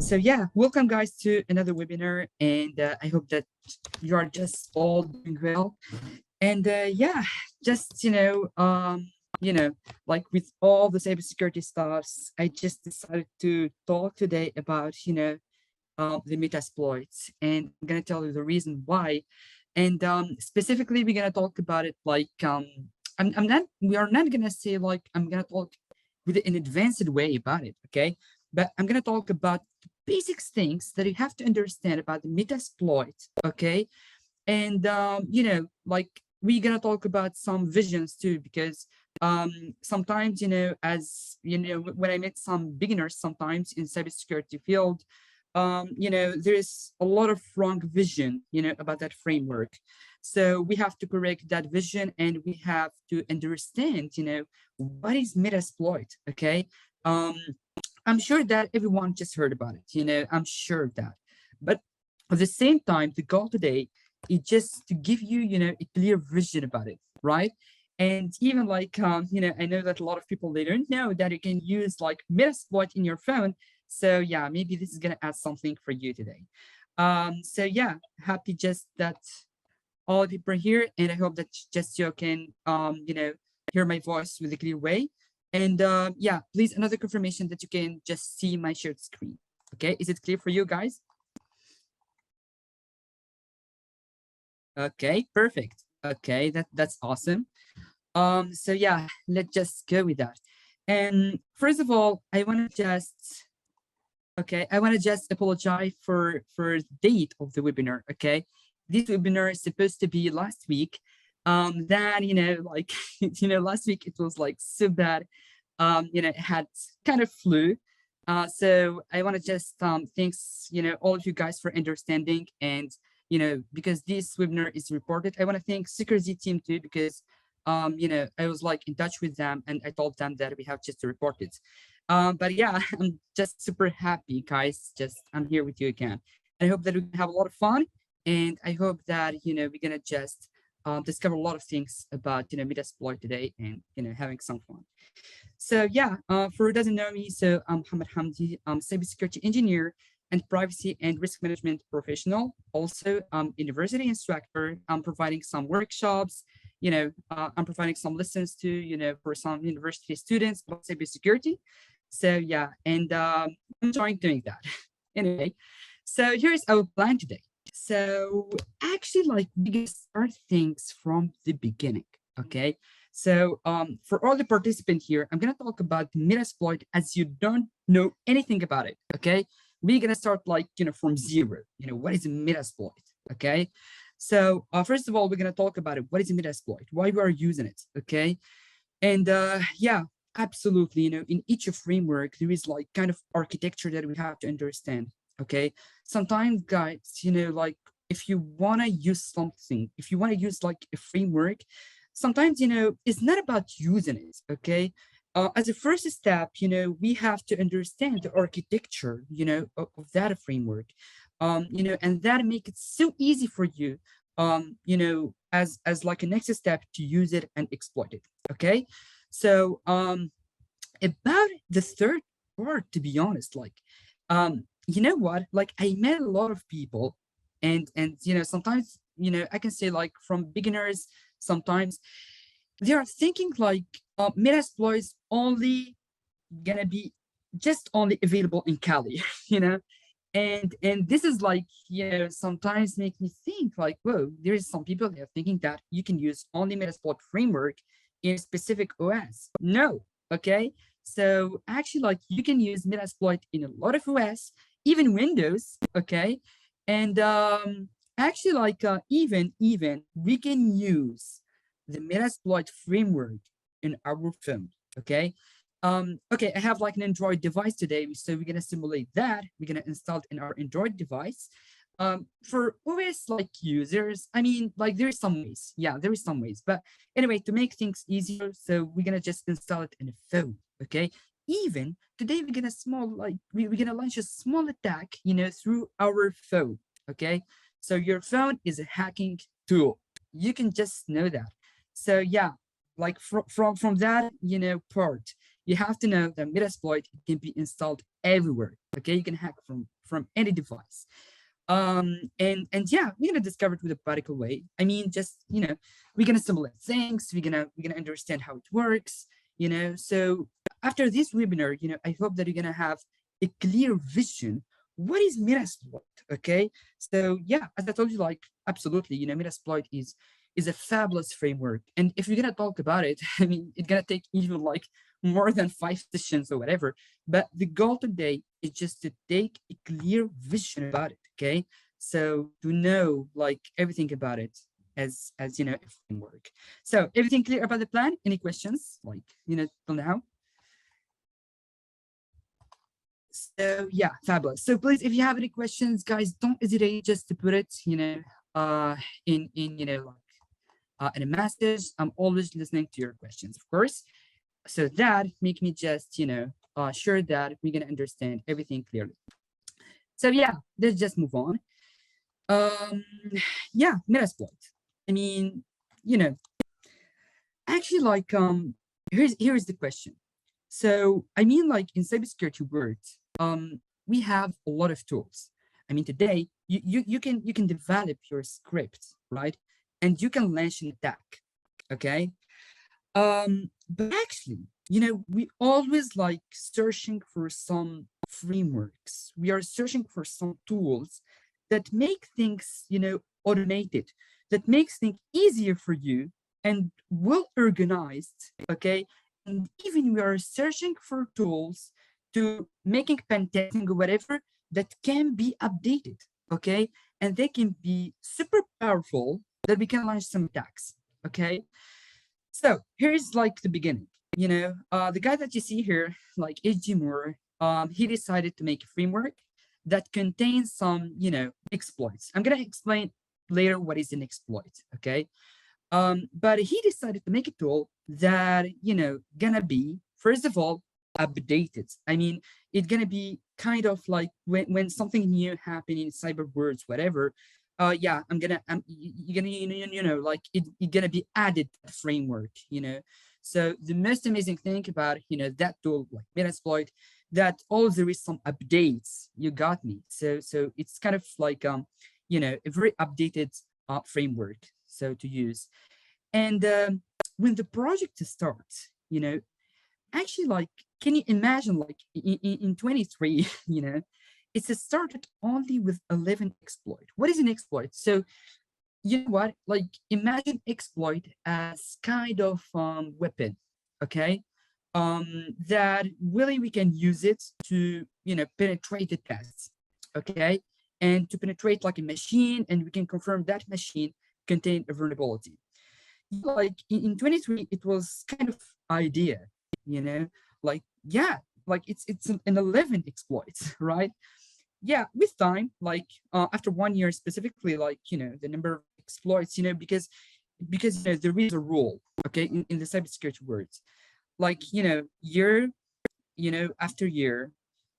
So yeah, welcome guys to another webinar, and I hope that you are just all doing well. And yeah, just like with all the cybersecurity stuffs, I just decided to talk today about the Metasploits, and I'm gonna tell you the reason why. And specifically, we're gonna talk about it like I'm not. We are not gonna say like I'm gonna talk with an advanced way about it, okay? But I'm gonna talk about the basic things that you have to understand about the Metasploit, okay? And like we're gonna talk about some visions too, because sometimes as when I met some beginners sometimes in cybersecurity field, there is a lot of wrong vision about that framework. So we have to correct that vision, and we have to understand what is Metasploit. Okay. um I'm sure that everyone just heard about it, I'm sure of that. But at the same time, the goal today is just to give you, a clear vision about it, right? And even like, I know that a lot of people, they don't know that you can use like Metasploit in your phone. So yeah, maybe this is going to add something for you today. So yeah, happy just that all the people are here, and I hope that just you can, hear my voice with a clear way. And yeah, please, another confirmation that you can just see my shared screen. Okay, is it clear for you guys? Okay, perfect. Okay, that's awesome. So yeah, let's just go with that. And first of all, I want to just apologize for the date of the webinar. Okay, this webinar is supposed to be last week. Then like last week it was like so bad. It had kind of flu. So I want to just thanks all of you guys for understanding, and because this webinar is reported, I want to thank security team too, because I was like in touch with them, and I told them that we have just to report it. But yeah, I'm just super happy, guys. Just I'm here with you again. And I hope that we can have a lot of fun, and I hope that we're gonna just discover a lot of things about Metasploit today, and having some fun. So yeah, for who doesn't know me, so I'm Mohamed Hamdi. I'm cybersecurity engineer and privacy and risk management professional. Also, university instructor. I'm providing some workshops. I'm providing some lessons to for some university students about cybersecurity. So yeah, and I'm enjoying doing that. Anyway, so here's our plan today. So actually, like, we can start things from the beginning. Okay. So for all the participants here, I'm gonna talk about Metasploit as you don't know anything about it. Okay. We're gonna start like from zero. What is a Metasploit? Okay. So first of all, we're gonna talk about it. What is a Metasploit? Why we are using it? Okay. And yeah, absolutely. In each framework, there is like kind of architecture that we have to understand. Okay. Sometimes, guys, like if you want to use something, if you want to use like a framework, sometimes, it's not about using it. Okay. As a first step, we have to understand the architecture, of that framework, and that make it so easy for you, as like a next step to use it and exploit it. Okay. So about the third part, to be honest, like you know what, like I met a lot of people, and sometimes I can say like from beginners, sometimes they are thinking like Metasploit is only gonna be just only available in Cali, and this is like sometimes make me think like, whoa, there is some people that are thinking that you can use only Metasploit framework in a specific OS. No. Okay. So actually, like, you can use Metasploit in a lot of OS, even Windows. Okay. And actually, like, even we can use the Metasploit framework in our phone. Okay. Okay, I have like an Android device today, so we're gonna simulate that. We're gonna install it in our Android device. For OS like users, I mean, like, there is some ways. Yeah, there is some ways. But anyway, to make things easier, so we're gonna just install it in a phone. Okay. Even today, we're gonna launch a small attack, through our phone. Okay. So your phone is a hacking tool. You can just know that. So yeah, like from that part, you have to know that Metasploit can be installed everywhere. Okay, you can hack from any device. And yeah, we're gonna discover it with a practical way. I mean, just we're gonna simulate things. We're gonna understand how it works. So after this webinar, I hope that you're gonna have a clear vision. What is Metasploit? Okay, so yeah, as I told you, like absolutely, Metasploit is a fabulous framework, and if you're gonna talk about it, I mean, it's gonna take even like more than 5 sessions or whatever. But the goal today is just to take a clear vision about it. Okay, so to know like everything about it as a framework. So everything clear about the plan? Any questions like till now? So yeah, fabulous. So please, if you have any questions, guys, don't hesitate just to put it in in a message. I'm always listening to your questions, of course. So that make me just sure that we're gonna understand everything clearly. So yeah, let's just move on. Um, yeah, Metasploit. I mean, you know, actually, like here's the question. So I mean, like in cybersecurity words, we have a lot of tools. I mean, today you can develop your script, right? And you can launch an attack. Okay. But actually, we always like searching for some frameworks. We are searching for some tools that make things, automated, that makes things easier for you and well organized. Okay. And even we are searching for tools to making pen testing or whatever that can be updated. Okay. And they can be super powerful that we can launch some attacks. Okay. So here's like the beginning. The guy that you see here, like H.G. Moore, he decided to make a framework that contains some, exploits. I'm gonna explain later what is an exploit, okay? But he decided to make a tool that, gonna be, first of all, updated. I mean, it's gonna be kind of like when something new happen in cyber worlds, whatever, yeah, you're gonna like it's gonna be added to the framework. So the most amazing thing about that tool like Metasploit, that all there is some updates. You got me. So it's kind of like a very updated framework so to use. And when the project starts, actually, like, can you imagine, like, in 23, it's started only with 11 exploit. What is an exploit? So, you know what? Like, imagine exploit as kind of weapon, okay? That really we can use it to, penetrate the tests, okay? And to penetrate like a machine, and we can confirm that machine contained a vulnerability. Like in 23, it was kind of idea, you know, like, yeah, like it's an 11 exploits, right? Yeah, with time, like after 1 year specifically, like, the number of exploits, because there is a rule, okay, in the cybersecurity words, like, year, after year,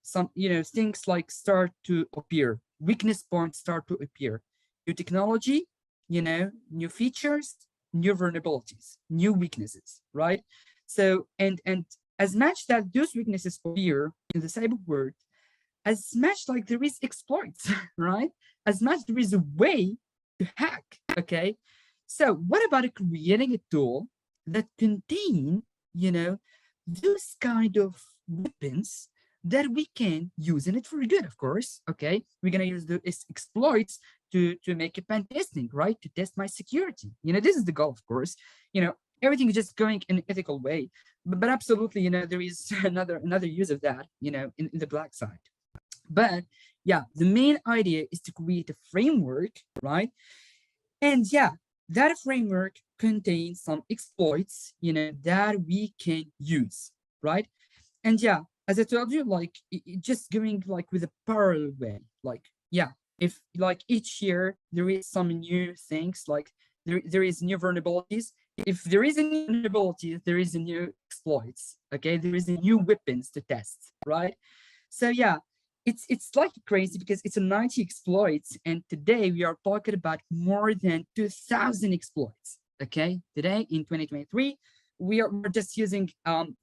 some, things like start to appear, weakness points start to appear, new technology, new features, new vulnerabilities, new weaknesses, right? So, and as much that those weaknesses appear in the cyber world, as much like there is exploits, right? As much there is a way to hack, okay? So what about creating a tool that contain, those kind of weapons that we can use in it for good, of course, okay? We're gonna use the exploits to make a pen testing, right? To test my security. This is the goal, of course. Everything is just going in an ethical way. But absolutely, there is another use of that, in the black side. But yeah, the main idea is to create a framework, right? And yeah, that framework contains some exploits, that we can use, right? And yeah, as I told you, like it just going like with a parallel way. Like, yeah, if like each year there is some new things, like there is new vulnerabilities. If there is a new vulnerability, there is a new exploits. Okay, there is a new weapons to test, right? So yeah, it's like crazy because it's a 90 exploits, and today we are talking about more than 2,000 exploits. Okay, today in 2023, we're just using the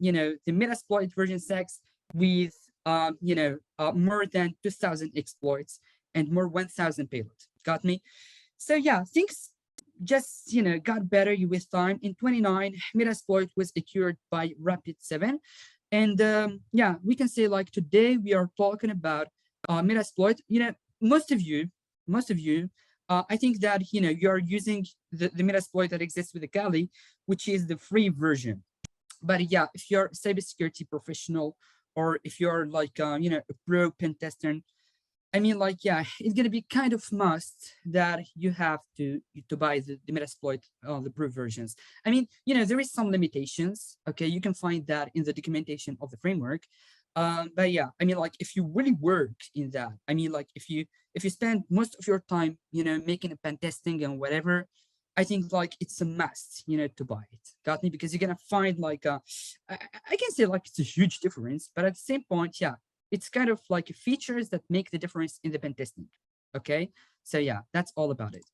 Metasploit version 6 with more than 2,000 exploits and more 1,000 payloads. Got me? So yeah, things just got better with time. In 29, Metasploit was acquired by Rapid7, and yeah, we can say like today we are talking about Metasploit. Most of you, I think that you are using the Metasploit that exists with the Kali, which is the free version. But yeah, if you're a cybersecurity professional, or if you're like a pro pen tester, I mean, like, yeah, it's gonna be kind of must that you have to buy the Metasploit, the Pro versions. I mean, there is some limitations. Okay, you can find that in the documentation of the framework. But yeah, I mean, like, if you really work in that, I mean, like, if you spend most of your time, making a pen testing and whatever, I think like it's a must, to buy it. Got me? Because you're gonna find like I can say like it's a huge difference, but at the same point, yeah, it's kind of like features that make the difference in the pen testing. Okay, so yeah, that's all about it.